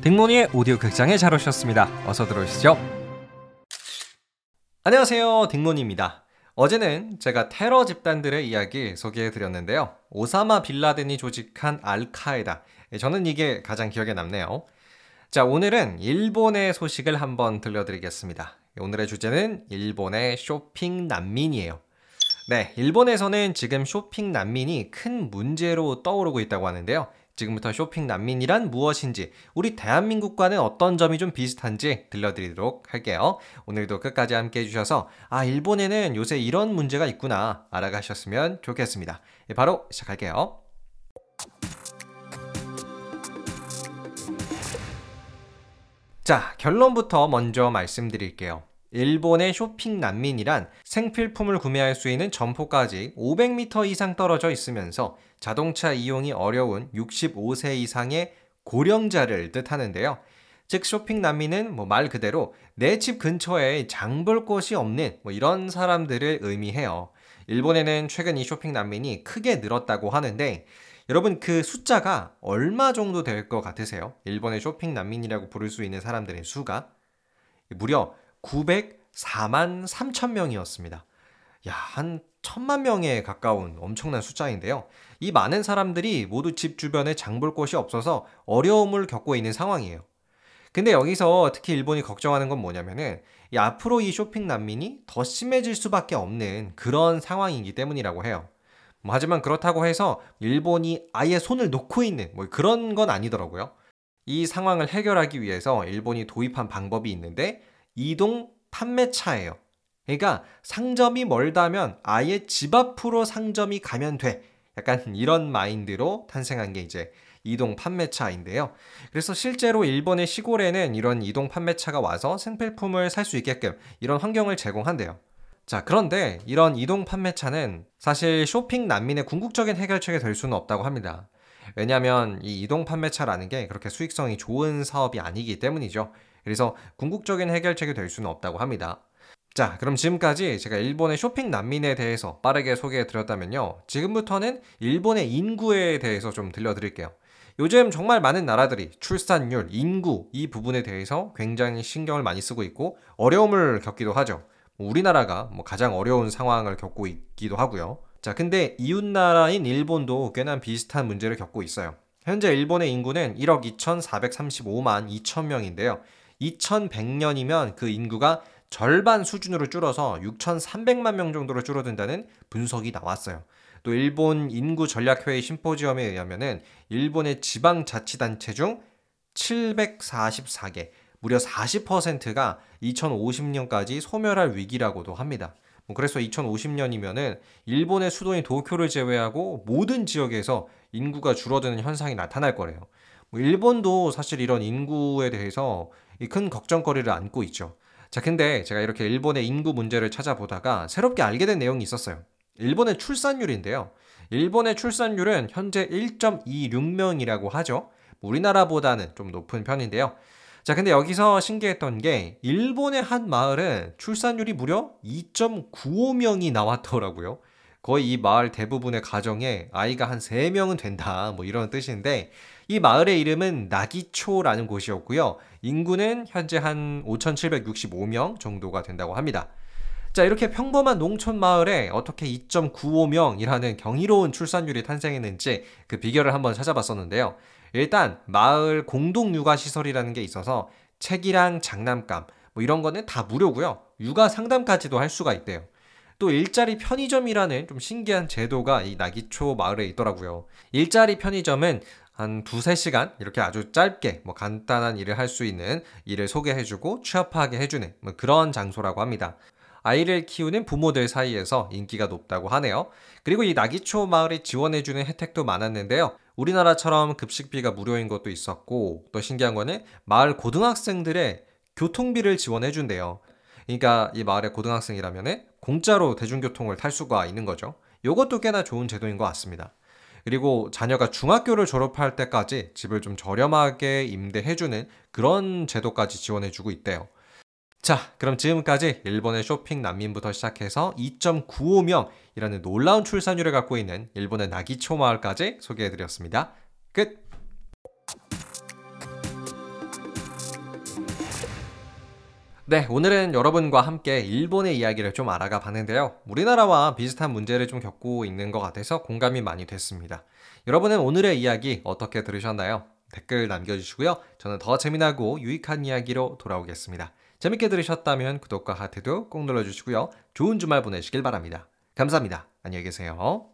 딩모니의 오디오 극장에 잘 오셨습니다. 어서 들어오시죠. 안녕하세요, 딩모니입니다. 어제는 제가 테러 집단들의 이야기 소개해드렸는데요. 오사마 빌라덴이 조직한 알카에다. 저는 이게 가장 기억에 남네요. 자, 오늘은 일본의 소식을 한번 들려드리겠습니다. 오늘의 주제는 일본의 쇼핑 난민이에요. 네, 일본에서는 지금 쇼핑 난민이 큰 문제로 떠오르고 있다고 하는데요. 지금부터 쇼핑 난민이란 무엇인지, 우리 대한민국과는 어떤 점이 좀 비슷한지 들려드리도록 할게요. 오늘도 끝까지 함께 해주셔서 일본에는 요새 이런 문제가 있구나 알아가셨으면 좋겠습니다. 바로 시작할게요. 자, 결론부터 먼저 말씀드릴게요. 일본의 쇼핑 난민이란 생필품을 구매할 수 있는 점포까지 500m 이상 떨어져 있으면서 자동차 이용이 어려운 65세 이상의 고령자를 뜻하는데요. 즉 쇼핑 난민은 말 그대로 내 집 근처에 장볼 곳이 없는 이런 사람들을 의미해요. 일본에는 최근 이 쇼핑 난민이 크게 늘었다고 하는데 여러분 그 숫자가 얼마 정도 될 것 같으세요? 일본의 쇼핑 난민이라고 부를 수 있는 사람들의 수가 무려 904만 3천 명이었습니다. 야, 한 1000만 명에 가까운 엄청난 숫자인데요. 이 많은 사람들이 모두 집 주변에 장볼 곳이 없어서 어려움을 겪고 있는 상황이에요. 근데 여기서 특히 일본이 걱정하는 건 뭐냐면은 앞으로 이 쇼핑 난민이 더 심해질 수밖에 없는 그런 상황이기 때문이라고 해요. 하지만 그렇다고 해서 일본이 아예 손을 놓고 있는 그런 건 아니더라고요. 이 상황을 해결하기 위해서 일본이 도입한 방법이 있는데 이동 판매차예요. 그러니까 상점이 멀다면 아예 집 앞으로 상점이 가면 돼. 약간 이런 마인드로 탄생한 게 이제 이동 판매차인데요. 그래서 실제로 일본의 시골에는 이런 이동 판매차가 와서 생필품을 살 수 있게끔 이런 환경을 제공한대요. 자, 그런데 이런 이동 판매차는 사실 쇼핑 난민의 궁극적인 해결책이 될 수는 없다고 합니다. 왜냐하면 이 이동 판매차라는 게 그렇게 수익성이 좋은 사업이 아니기 때문이죠. 그래서 궁극적인 해결책이 될 수는 없다고 합니다. 자, 그럼 지금까지 제가 일본의 쇼핑 난민에 대해서 빠르게 소개해 드렸다면요. 지금부터는 일본의 인구에 대해서 좀 들려드릴게요. 요즘 정말 많은 나라들이 출산율, 인구 이 부분에 대해서 굉장히 신경을 많이 쓰고 있고 어려움을 겪기도 하죠. 우리나라가 가장 어려운 상황을 겪고 있기도 하고요. 자, 근데 이웃나라인 일본도 꽤나 비슷한 문제를 겪고 있어요. 현재 일본의 인구는 1억 2,435만 2천 명인데요. 2100년이면 그 인구가 절반 수준으로 줄어서 6,300만 명 정도로 줄어든다는 분석이 나왔어요. 또 일본 인구전략회의 심포지엄에 의하면은 일본의 지방자치단체 중 744개, 무려 40%가 2050년까지 소멸할 위기라고도 합니다. 그래서 2050년이면은 일본의 수도인 도쿄를 제외하고 모든 지역에서 인구가 줄어드는 현상이 나타날 거래요. 일본도 사실 이런 인구에 대해서 큰 걱정거리를 안고 있죠. 자, 근데 제가 이렇게 일본의 인구 문제를 찾아보다가 새롭게 알게 된 내용이 있었어요. 일본의 출산율인데요. 일본의 출산율은 현재 1.26명이라고 하죠. 우리나라보다는 좀 높은 편인데요. 자, 근데 여기서 신기했던 게 일본의 한 마을은 출산율이 무려 2.95명이 나왔더라고요. 거의 이 마을 대부분의 가정에 아이가 한 3명은 된다 이런 뜻인데 이 마을의 이름은 나기초라는 곳이었고요. 인구는 현재 한 5,765명 정도가 된다고 합니다. 자, 이렇게 평범한 농촌 마을에 어떻게 2.95명이라는 경이로운 출산율이 탄생했는지 그 비결을 한번 찾아봤었는데요. 일단 마을 공동 육아 시설이라는 게 있어서 책이랑 장난감 이런 거는 다 무료고요. 육아 상담까지도 할 수가 있대요. 또 일자리 편의점이라는 좀 신기한 제도가 이 나기초 마을에 있더라고요. 일자리 편의점은 한 2-3시간 이렇게 아주 짧게 간단한 일을 할 수 있는 일을 소개해주고 취업하게 해주는 그런 장소라고 합니다. 아이를 키우는 부모들 사이에서 인기가 높다고 하네요. 그리고 이 나기초 마을이 지원해주는 혜택도 많았는데요. 우리나라처럼 급식비가 무료인 것도 있었고 또 신기한 거는 마을 고등학생들의 교통비를 지원해준대요. 그러니까 이 마을의 고등학생이라면 공짜로 대중교통을 탈 수가 있는 거죠. 이것도 꽤나 좋은 제도인 것 같습니다. 그리고 자녀가 중학교를 졸업할 때까지 집을 좀 저렴하게 임대해주는 그런 제도까지 지원해주고 있대요. 자, 그럼 지금까지 일본의 쇼핑 난민부터 시작해서 2.95명이라는 놀라운 출산율을 갖고 있는 일본의 나기초 마을까지 소개해드렸습니다. 끝! 네, 오늘은 여러분과 함께 일본의 이야기를 좀 알아가 봤는데요. 우리나라와 비슷한 문제를 좀 겪고 있는 것 같아서 공감이 많이 됐습니다. 여러분은 오늘의 이야기 어떻게 들으셨나요? 댓글 남겨주시고요. 저는 더 재미나고 유익한 이야기로 돌아오겠습니다. 재밌게 들으셨다면 구독과 하트도 꼭 눌러주시고요. 좋은 주말 보내시길 바랍니다. 감사합니다. 안녕히 계세요.